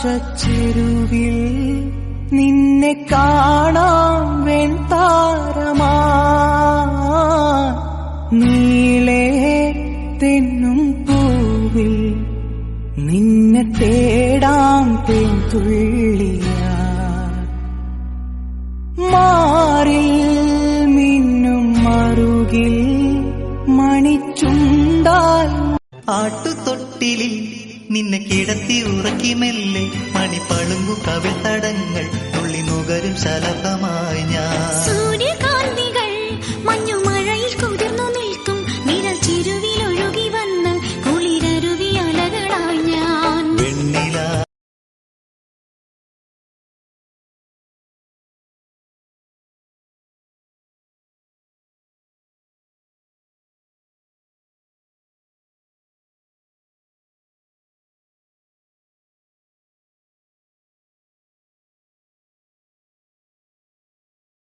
നീലാകാശച്ചെരുവിൽ നിന്നെ കാണാം വെൺതാരമാ നീളേ തെന്നും പൂവിൽ നിന്നെ തേടാം തേൻതുള്ളിയാ മാറിൽ മിന്നും മറുകിൽ മണിച്ചുണ്ടാൽ ആട്ടുതൊട്ടിലിൽ നിന്നെ കിടത്തി ഉറക്കി മെല്ലെ മണിപ്പളുങ്കു കവിൾ തടങ്ങൾ തുള്ളി നുകരും ശലഭമായി ഞാൻ